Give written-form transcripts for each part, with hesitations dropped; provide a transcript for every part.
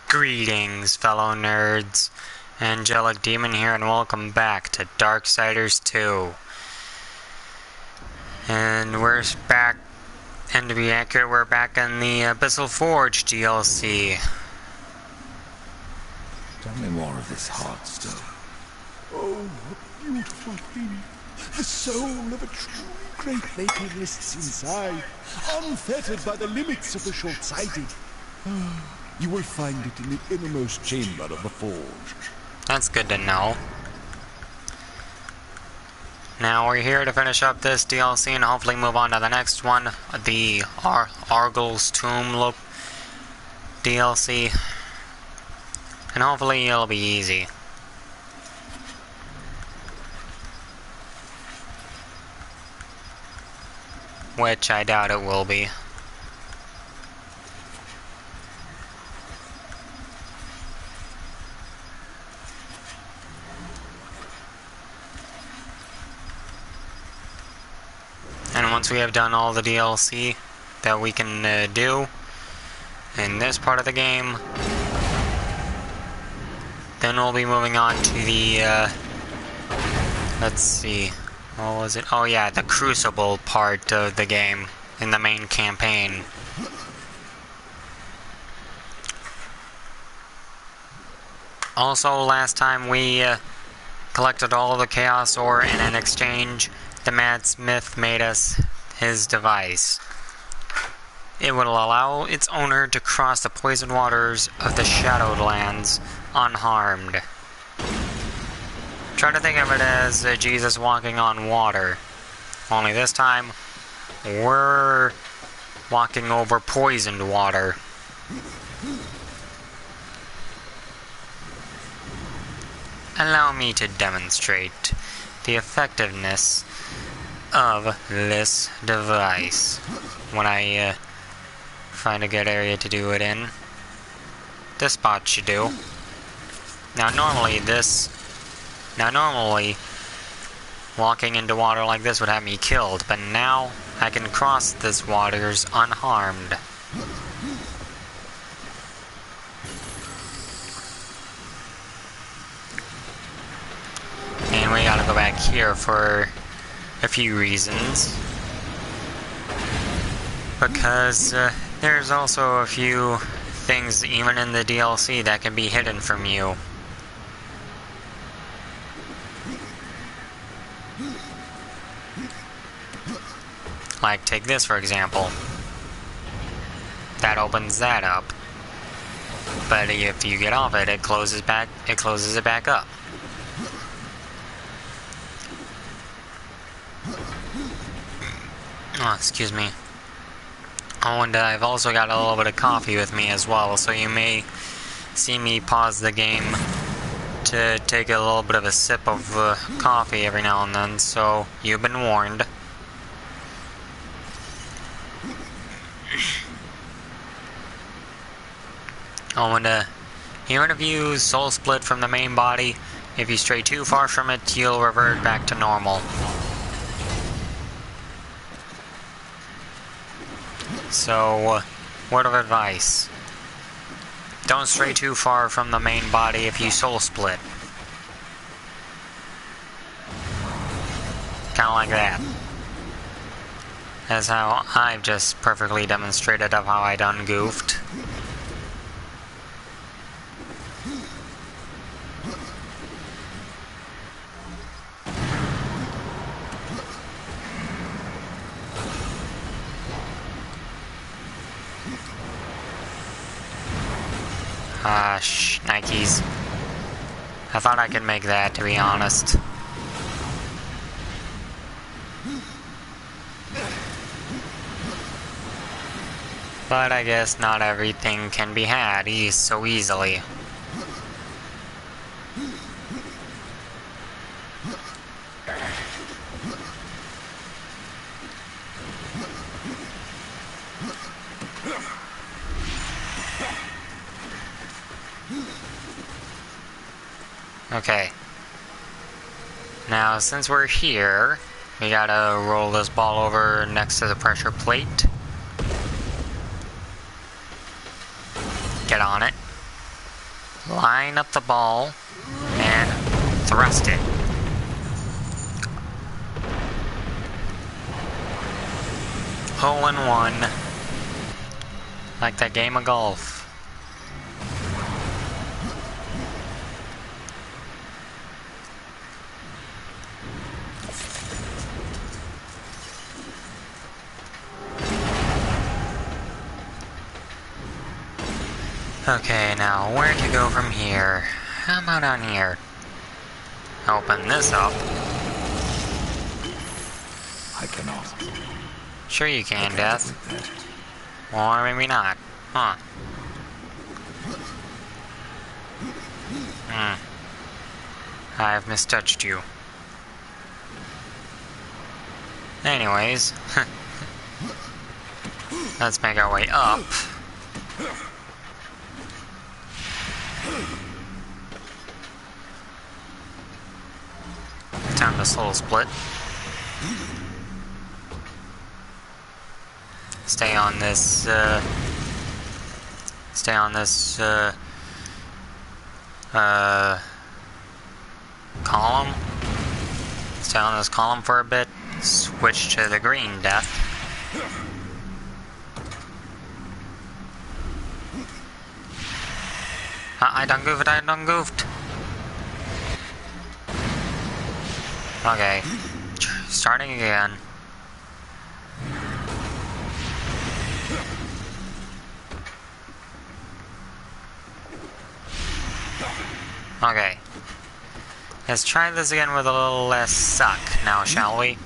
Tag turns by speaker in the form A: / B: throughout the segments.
A: Greetings, fellow nerds. Angelic Demon here, and welcome back to Darksiders 2. And we're back, and to be accurate, we're back in the Abbysal Forge DLC.
B: Tell me more of this heart stone.
C: Oh, a beautiful thing. The soul of a true great maker rests inside, unfettered by the limits of the short-sighted. You will find it in the innermost chamber of the forge.
A: That's good to know. Now we're here to finish up this DLC and hopefully move on to the next one, the Arguls Tomb DLC. And hopefully it'll be easy. Which I doubt it will be. And once we have done all the DLC that we can do in this part of the game, then we'll be moving on to the, let's see, what was it? Oh yeah, the Crucible part of the game in the main campaign. Also, last time we collected all the Chaos Ore, and in exchange, the Mad Smith made us his device. It would allow its owner to cross the poisoned waters of the Shadowed Lands unharmed. Try to think of it as Jesus walking on water. Only this time, we're walking over poisoned water. Allow me to demonstrate the effectiveness of this device when I find a good area to do it in. This spot should do. Now normally walking into water like this would have me killed, but now I can cross this waters unharmed. And we gotta go back here for a few reasons. Because there's also a few things, even in the DLC, that can be hidden from you. Like, take this for example. That opens that up. But if you get off it, it closes it back up. Oh, excuse me. Oh, and I've also got a little bit of coffee with me as well, so you may see me pause the game to take a little bit of a sip of coffee every now and then, so you've been warned. Oh, and even if you soul split from the main body, if you stray too far from it, you'll revert back to normal. So, word of advice. Don't stray too far from the main body if you soul split. Kinda like that. That's how I've just perfectly demonstrated of how I done goofed. Nikes. I thought I could make that, to be honest. But I guess not everything can be had so easily. Okay. Now, since we're here, we gotta roll this ball over next to the pressure plate. Get on it. line up the ball and thrust it. Hole in one. Like that game of golf. Okay, now where to go from here? How about down here? Open this up.
B: I cannot.
A: Sure you can, Death. Or maybe not. Huh. I've misjudged you. Anyways. Let's make our way up. Time to soul split. Stay on this column. Stay on this column for a bit. Switch to the green, Death. I done goofed. Okay. Starting again. Okay. Let's try this again with a little less suck now, shall we?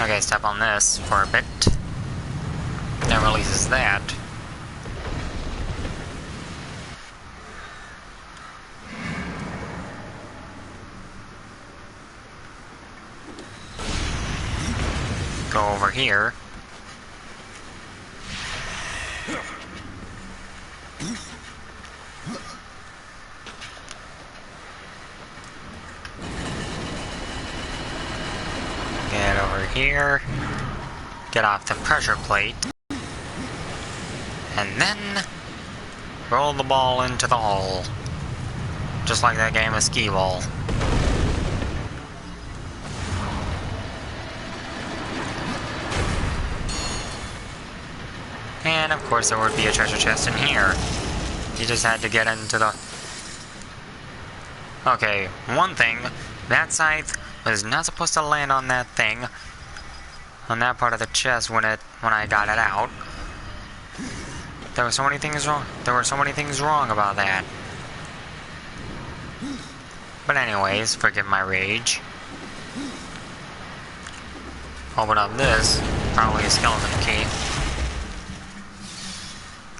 A: Okay, step on this for a bit. That releases that. Go over here. Get over here. Get off the pressure plate. And then roll the ball into the hole. Just like that game of skee ball. And of course there would be a treasure chest in here. You just had to get into the... Okay, one thing. That scythe was not supposed to land on that thing. On that part of the chest when I got it out. There were so many things wrong. There were so many things wrong about that. But anyways, forgive my rage. Open up this. Probably a skeleton key.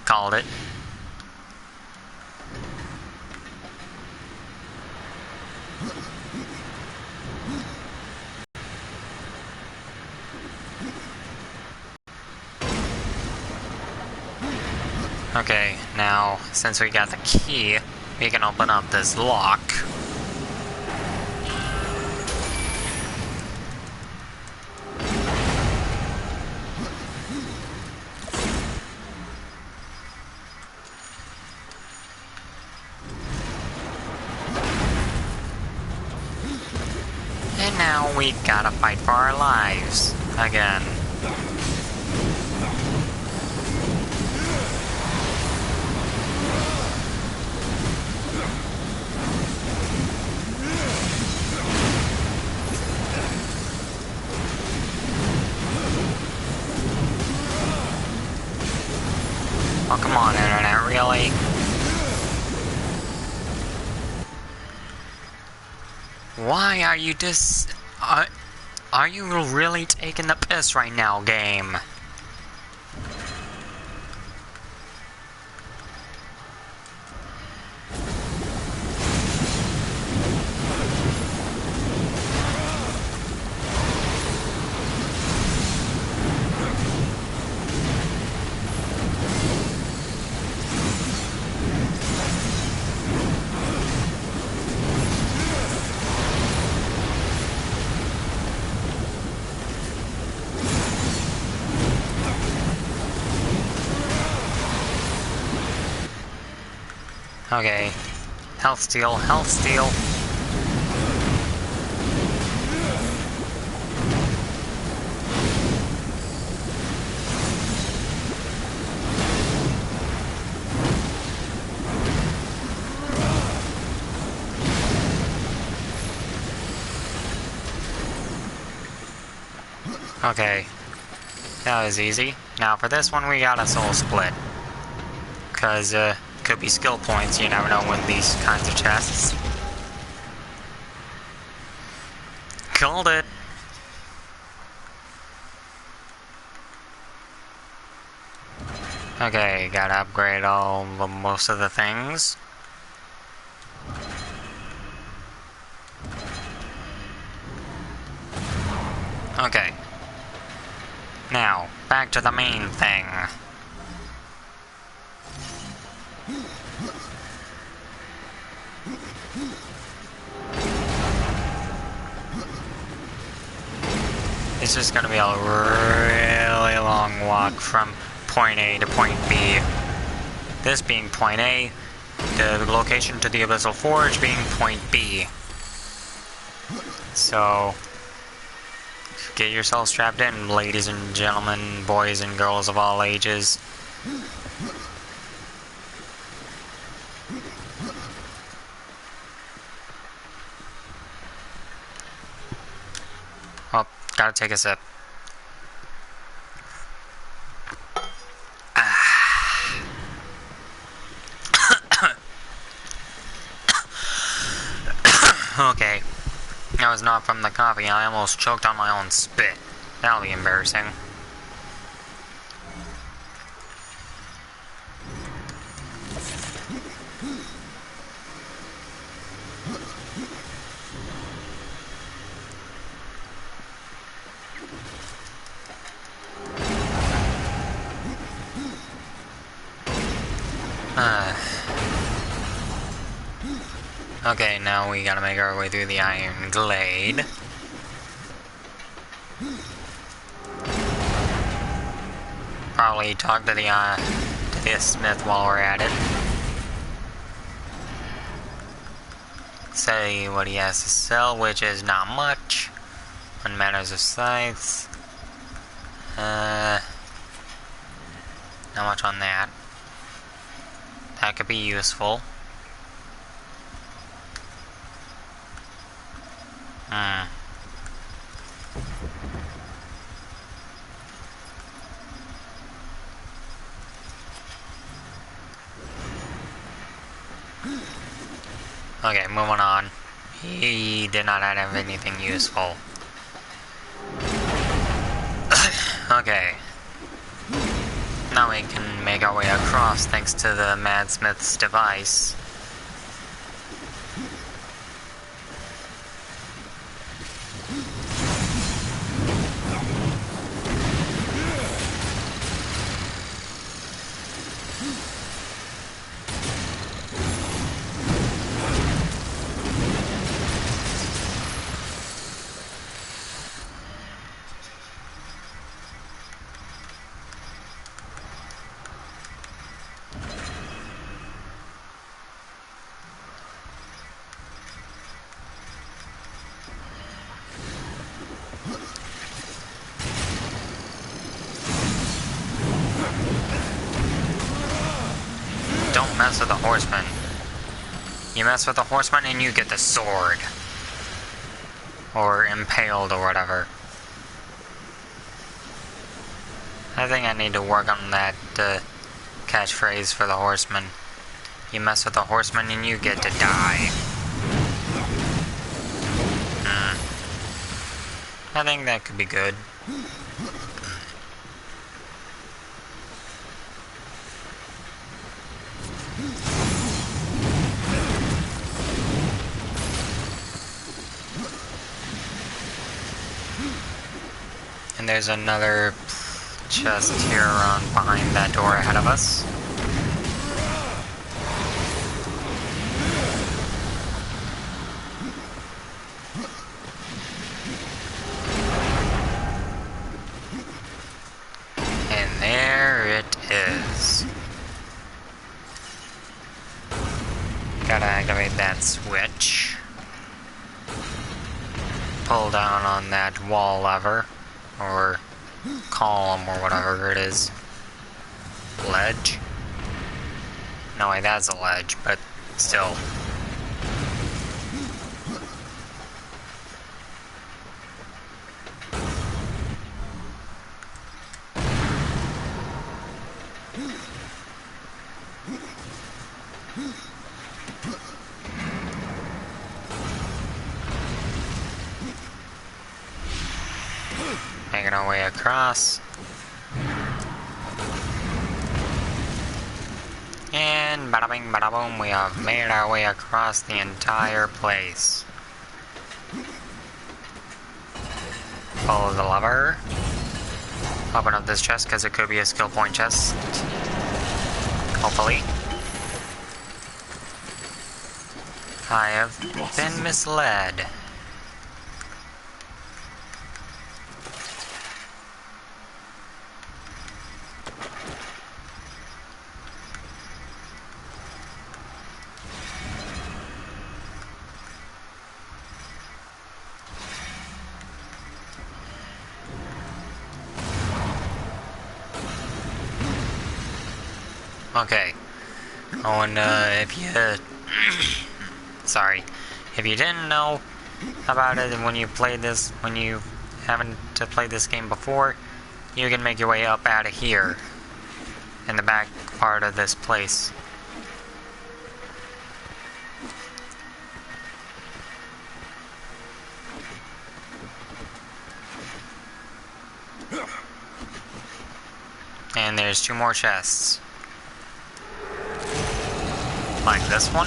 A: Called it. Okay, now, since we got the key, we can open up this lock. And now we gotta fight for our lives again. Oh, come on, Internet, really? Why are you are you really taking the piss right now, game? Okay. Health steal, health steal. Okay. That was easy. Now for this one we got a soul split. Cause, could be skill points, you never know with these kinds of chests. Called it! Okay, gotta upgrade most of the things. Okay. Now, back to the main thing. It's just gonna be a really long walk from point A to point B. This being point A, the location to the Abbysal Forge being point B. So, get yourself strapped in, ladies and gentlemen, boys and girls of all ages. Oh, gotta take a sip. Okay. That was not from the coffee. I almost choked on my own spit. That'll be embarrassing. Okay, now we gotta make our way through the Iron Glade. Probably talk to the smith while we're at it. Say what he has to sell, which is not much. On matters of scythes. Not much on that. That could be useful. Okay, moving on. He did not have anything useful. Okay. Now we can make our way across thanks to the Madsmith's device. Don't mess with the horseman. You mess with the horseman and you get the sword. Or impaled or whatever. I think I need to work on that catchphrase for the horseman. You mess with the horseman and you get to die. I think that could be good. And there's another chest here on behind that door ahead of us. And there it is. Gotta activate that switch. Pull down on that wall lever, or column, or whatever it is. Ledge? No, wait, that's a ledge, but still. Making our way across. And bada bing bada boom, we have made our way across the entire place. Follow the lever. Open up this chest because it could be a skill point chest. Hopefully. I have been misled. Okay. Oh, and if you sorry, if you didn't know about it when you played this, when you haven't played this game before, you can make your way up out of here in the back part of this place. And there's 2 more chests. Like this one.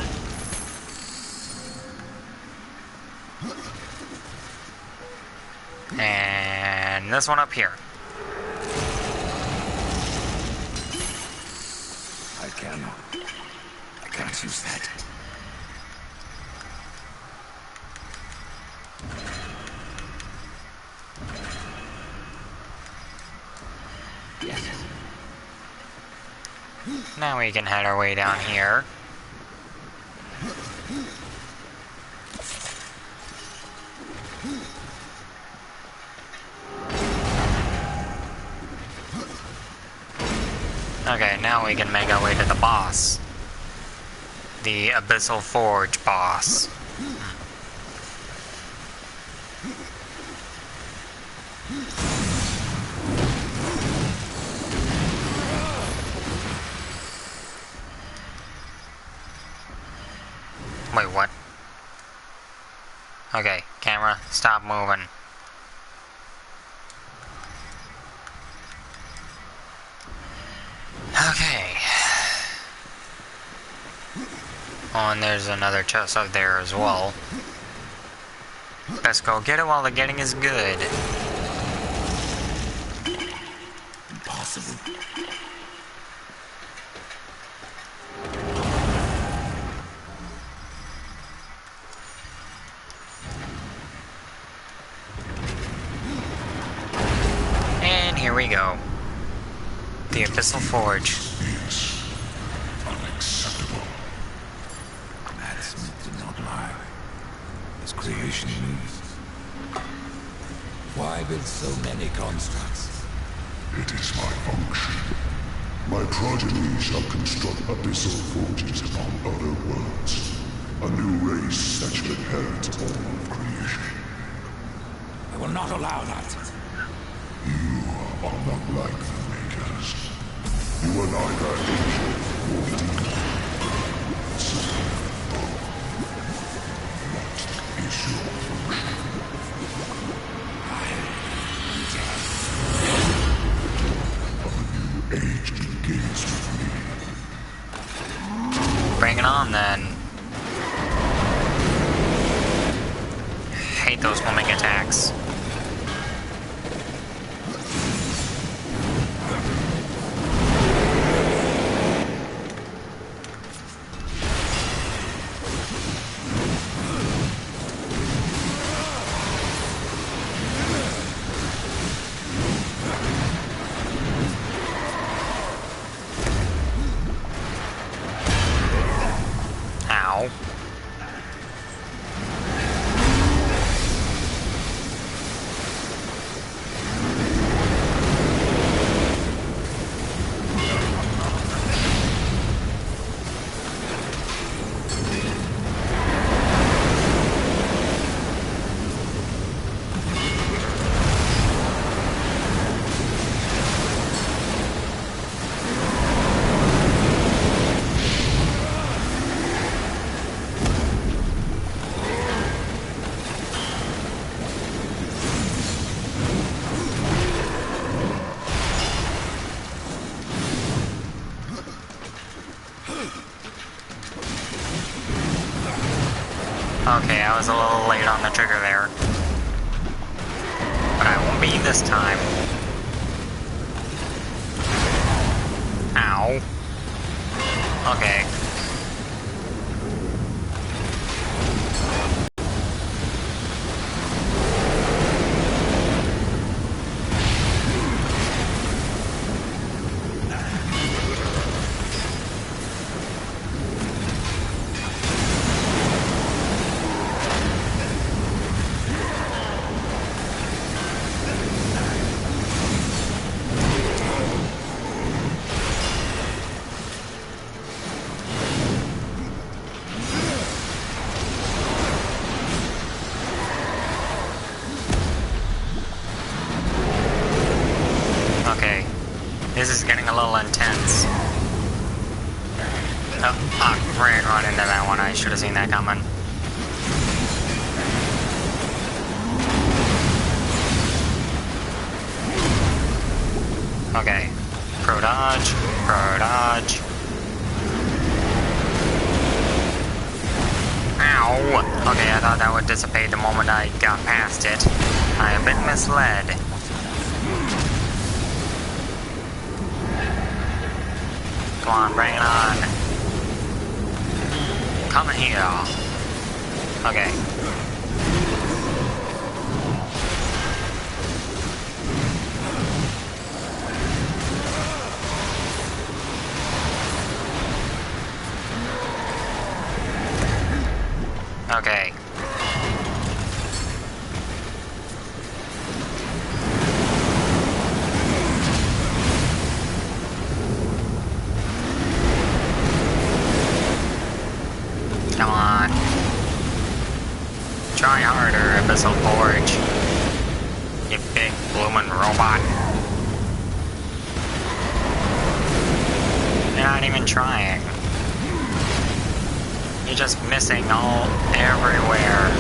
A: And this one up here.
B: I can't use that. Yes.
A: Now we can head our way down here. Okay, now we can make our way to the boss. The Abbysal Forge boss. Wait, what? Okay, camera, stop moving. Okay. Oh, and there's another chest up there as well. Let's go get it while the getting is good.
B: Impossible.
A: And here we go. The Abbysal Forge.
C: It's unacceptable.
B: That Smith did not lie. His creation moves. Why build so many constructs?
C: It is my function. My progeny shall construct abyssal forges upon other worlds. A new race that shall inherit all of creation.
B: I will not allow that.
C: You are not like the Makers. You are neither angel nor demon. What is your function? A new age begins with me.
A: Bring it on then. Hate those homing attacks. Ow. Ow. Okay, I was a little late on the trigger there. But I won't be this time. Ow. Okay. Okay, this is getting a little intense. Oh, ran right into that one. I should have seen that coming. Okay, pro dodge, pro dodge. Ow! Okay, I thought that would dissipate the moment I got past it. I have been misled. Come on, bring it on. Come here. Okay. Okay. Come on. Try harder, Abbysal Forge. You big bloomin' robot. You're not even trying. You're just missing all everywhere.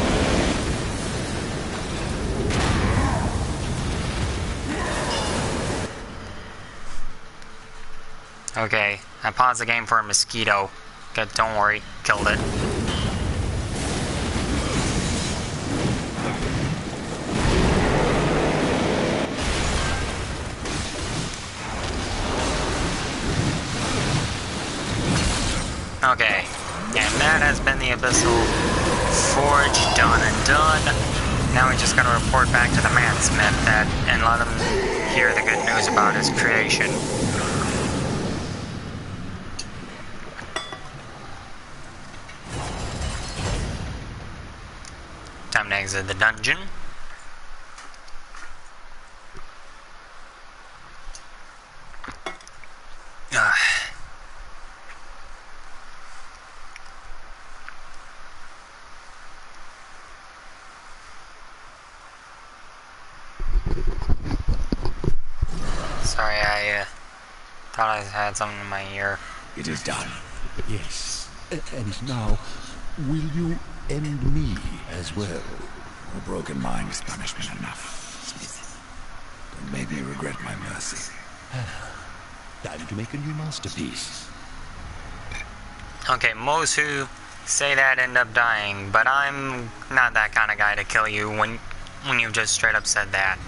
A: Okay, I paused the game for a mosquito. Good, don't worry, killed it. Okay, and that has been the Abbysal Forge done and done. Now we just gotta report back to the Madsmith and let him hear the good news about his creation. Time to exit the dungeon. Sorry, I thought I had something in my ear.
B: It is done.
C: Yes. And now, will you end me as well?
B: A broken mind is punishment enough, Smith. Don't make me regret my mercy.
C: Time to make a new masterpiece.
A: Okay, most who say that end up dying, but I'm not that kind of guy to kill you when you've just straight up said that.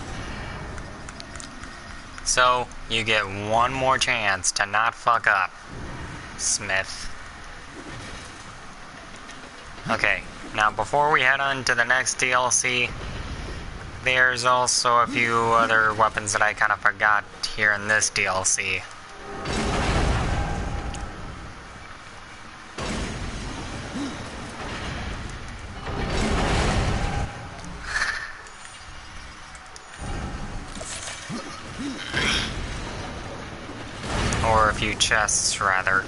A: So, you get one more chance to not fuck up, Smith. Okay, now before we head on to the next DLC, there's also a few other weapons that I kind of forgot here in this DLC. few chests, rather.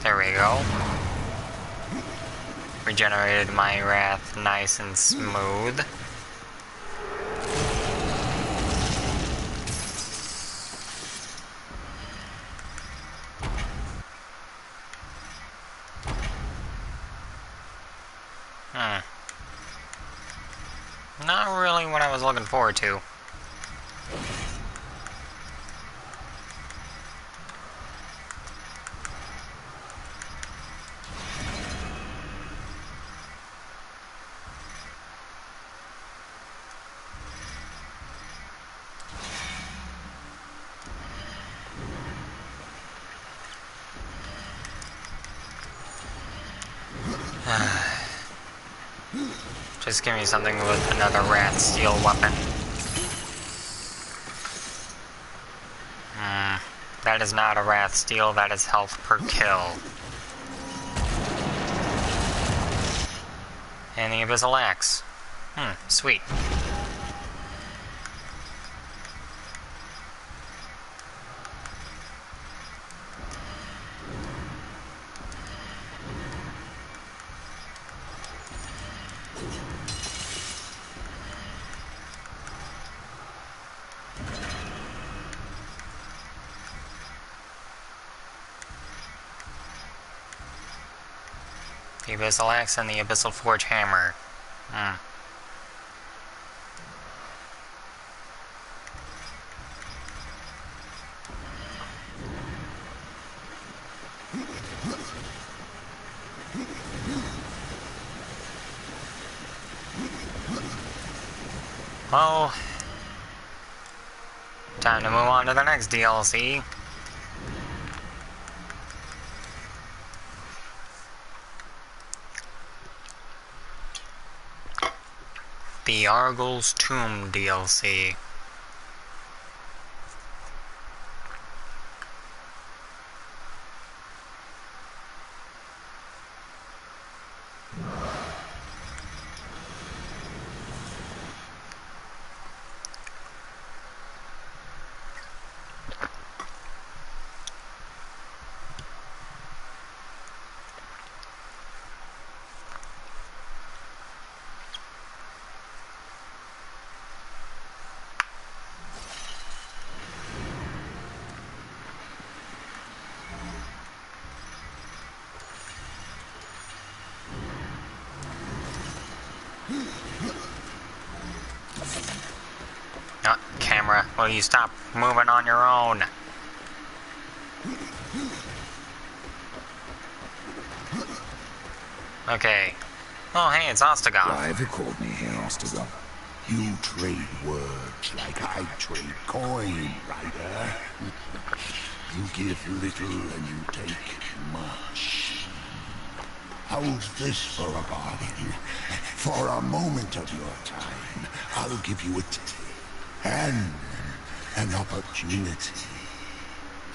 A: There we go. Regenerated my wrath nice and smooth. Not really what I was looking forward to. Just give me something with another rat steel weapon. That is not a rat steel, that is health per kill. And the Abbysal Axe. Sweet. The Abbysal Axe and the Abbysal Forge Hammer. Well, time to move on to the next DLC. The Arguls Tomb DLC. Camera, will you stop moving on your own? Okay. Oh, hey, it's Ostagoth.
B: Why have you called me here, Ostagoth?
C: You trade words like I trade coin, Ryder. You give little and you take much. How's this for a bargain? For a moment of your time, I'll give you a tip and an opportunity.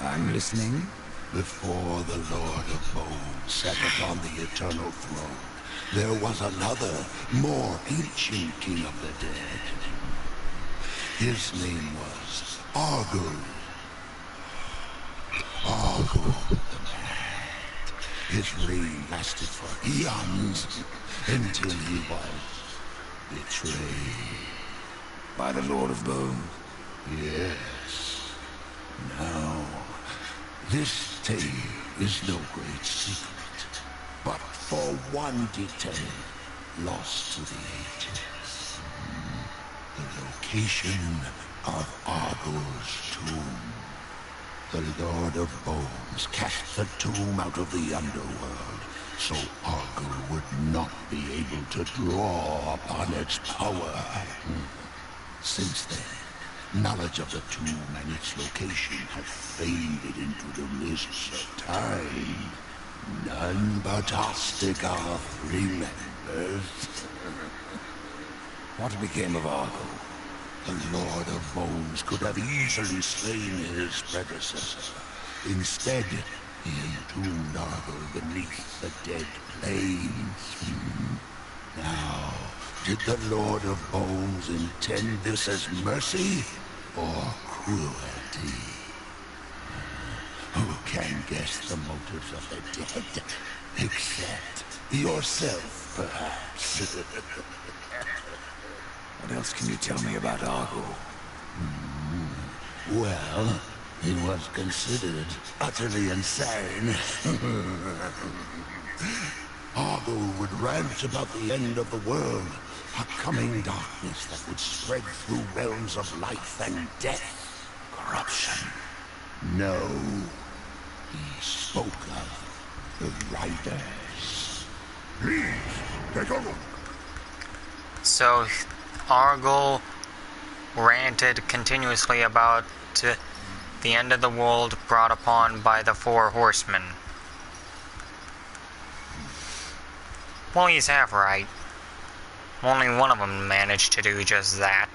B: I'm listening.
C: Before the Lord of Bones sat upon the eternal throne, there was another, more ancient king of the dead. His name was Argul. Argul the Mad. His reign lasted for eons, until he was betrayed.
B: By the Lord of Bones?
C: Yes. Now, this tale is no great secret, but for one detail lost to the ages. The location of Arguls' tomb. The Lord of Bones cast the tomb out of the underworld, so Argul would not be able to draw upon its power. Since then, knowledge of the tomb and its location has faded into the mists of time. None but Ostagoth remembers.
B: What became of Argul?
C: The Lord of Bones could have easily slain his predecessor. Instead, he entombed Argul beneath the dead plains. Now, Did the Lord of Bones intend this as mercy or cruelty? Who can guess the motives of the dead? Except yourself, perhaps.
B: What else can you tell me about Argul?
C: Well, he was considered utterly insane. Argul would rant about the end of the world, a coming darkness that would spread through realms of life and death, corruption. No, he spoke of the Riders. Please, take a look.
A: So, Argul ranted continuously about the end of the world brought upon by the Four Horsemen. Well, he's half right. Only one of them managed to do just that.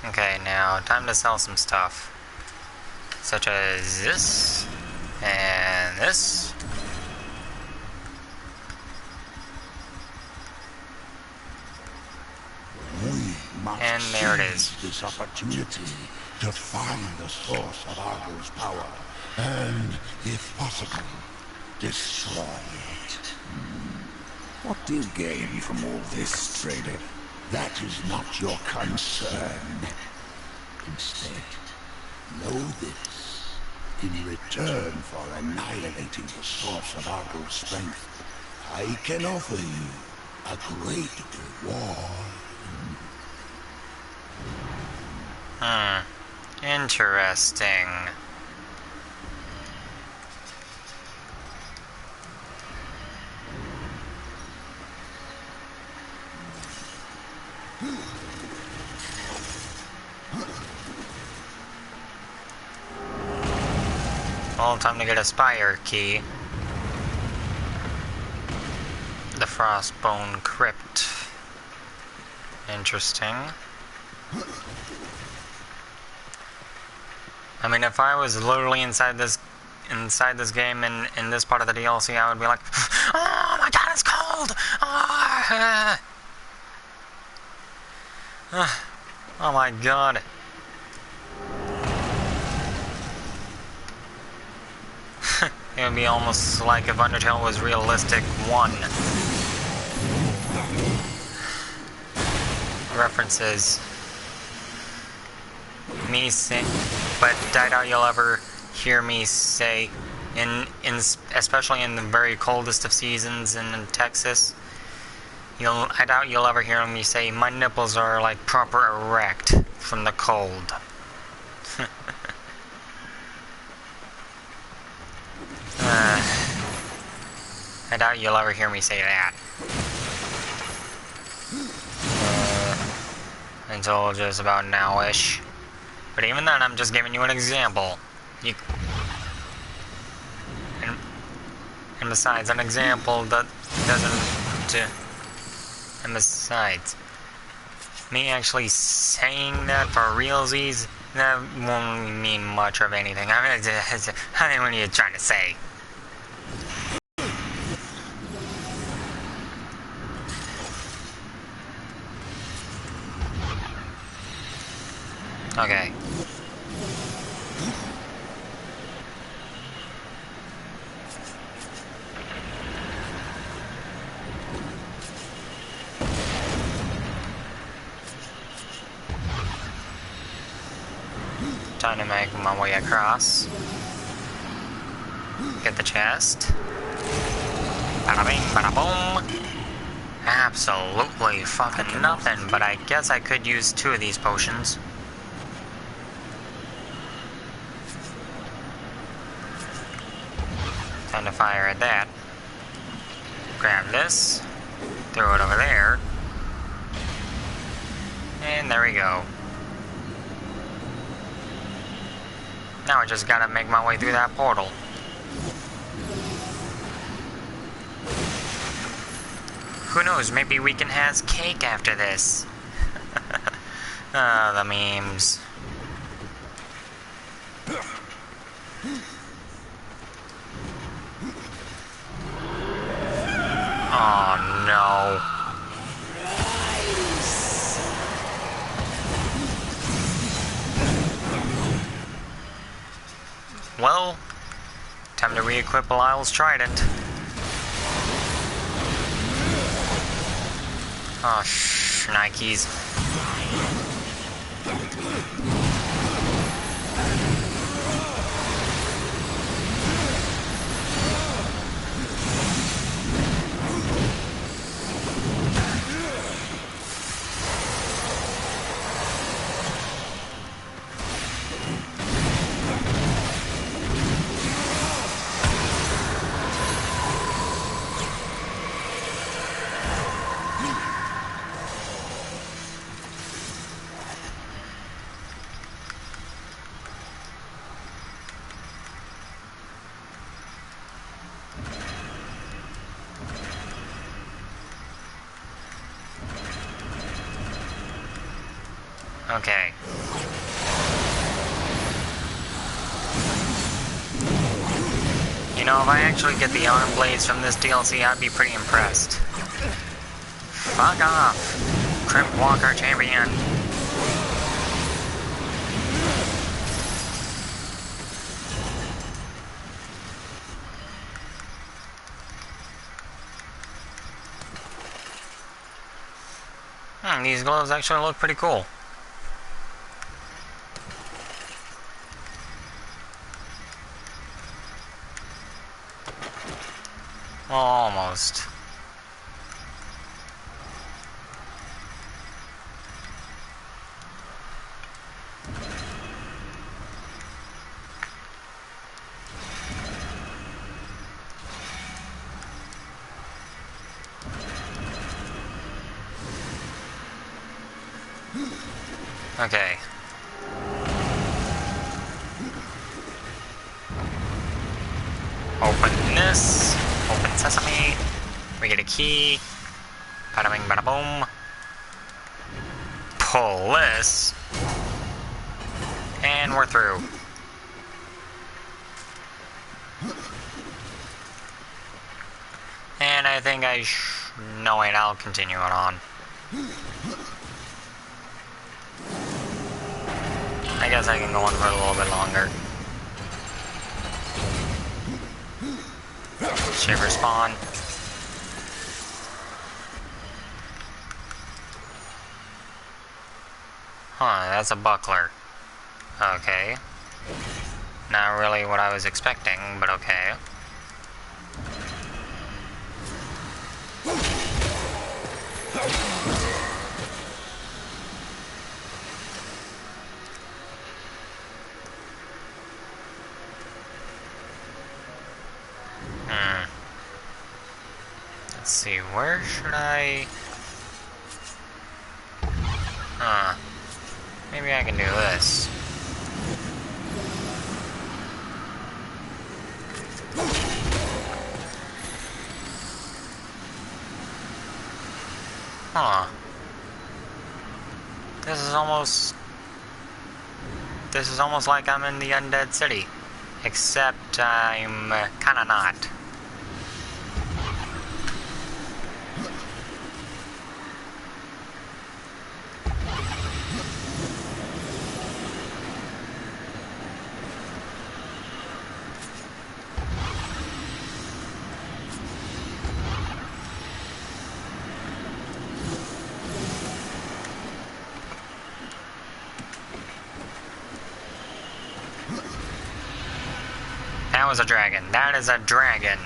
A: Okay, now time to sell some stuff. Such as this, and this. And there it is.
C: This opportunity to find the source of Argul's power, and, if possible, destroy it.
B: What do you gain from all this, trader?
C: That is not your concern. Instead, know this. In return for annihilating the source of Argul's strength, I can offer you a great reward.
A: Interesting. Well, time to get a Spire key. The Frostbone Crypt. Interesting. I mean, if I was literally inside this game in this part of the DLC, I would be like, oh my god, it's cold! Oh my god. It would be almost like if Undertale was realistic 1. References. Me say, but I doubt you'll ever hear me say, especially in the very coldest of seasons in Texas, I doubt you'll ever hear me say, my nipples are like proper erect from the cold. I doubt you'll ever hear me say that. Until just about now-ish. But even then, I'm just giving you an example. And besides, an example that doesn't... and besides, me actually saying that for realsies, that won't mean much of anything. I mean, what are you trying to say? Okay. Time to make my way across. Get the chest. Bada bing, bada boom. Absolutely fucking nothing, but I guess I could use 2 of these potions. Time to fire at that. Grab this. Throw it over there. And there we go. Now I just gotta make my way through that portal. Who knows, maybe we can have cake after this. Ah, the memes. Oh no. Well, time to re-equip Belial's trident. Oh, Nikes. Okay. You know, if I actually get the arm blades from this DLC, I'd be pretty impressed. Fuck off, Crimp Walker Champion. These gloves actually look pretty cool. Almost. Okay. Open this. Open sesame. We get a key. Bada bing, bada boom. Pull this. And we're through. And I think no, wait, I'll continue it on. I guess I can go on for a little bit longer. Shiver spawn. Huh, that's a buckler. Okay. Not really what I was expecting, but okay. Let's see, where should I... Maybe I can do this. Huh. This is almost like I'm in the Undead City. Except I'm kinda not. That was a dragon. That is a dragon.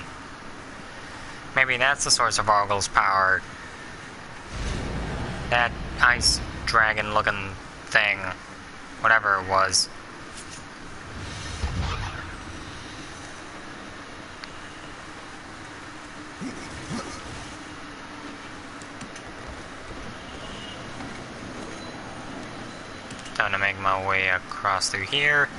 A: Maybe that's the source of Arguls' power. That ice dragon looking thing. Whatever it was. Time to make my way across through here.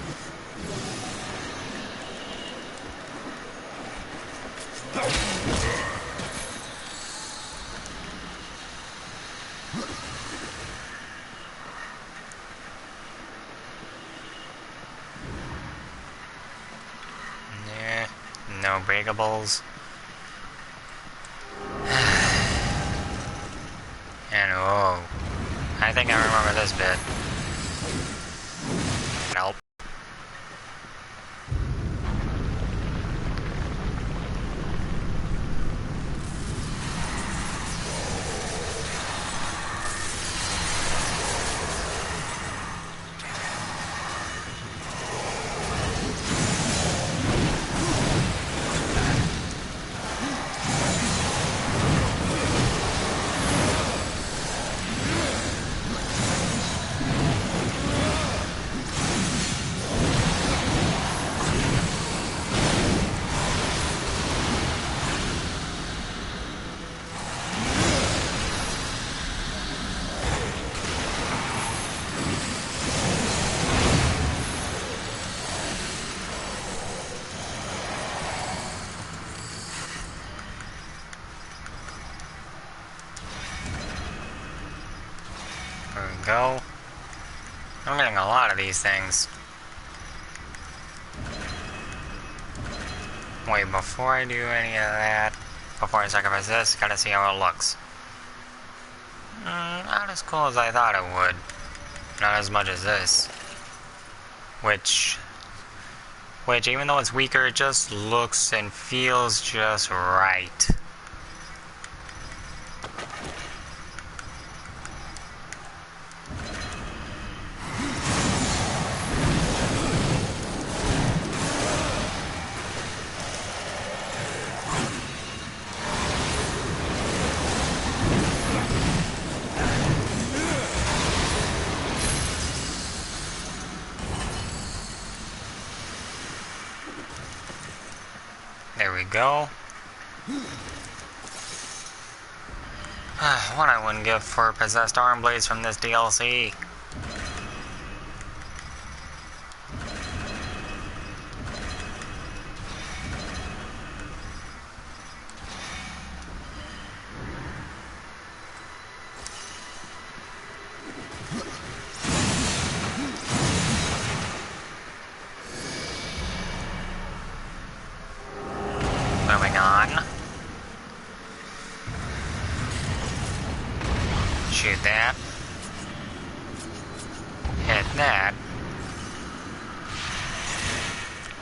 A: no breakables. And oh, I think I remember this bit. Nope. There we go. I'm getting a lot of these things. Wait, before I do any of that, before I sacrifice this, gotta see how it looks. Not as cool as I thought it would. Not as much as this. Which, even though it's weaker, it just looks and feels just right. There we go. What I wouldn't give for possessed arm blades from this DLC. Moving on. Shoot that. Hit that.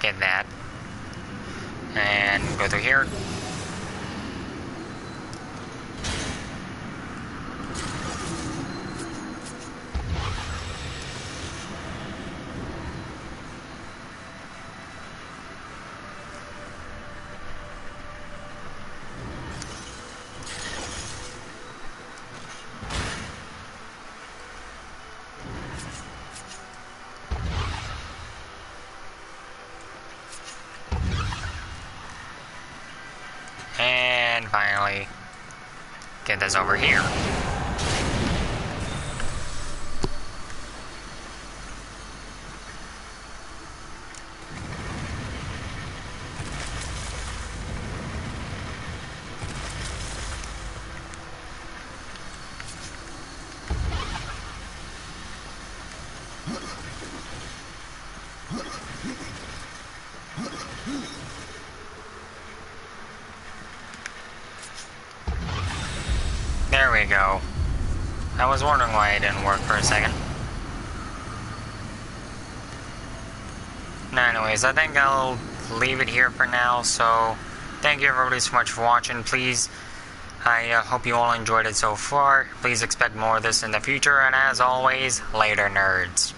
A: Get that. And go through here. And finally, get this over here. There we go. I was wondering why it didn't work for a second. Anyways, I think I'll leave it here for now, so thank you everybody so much for watching. Please, I hope you all enjoyed it so far. Please expect more of this in the future, and as always, later nerds.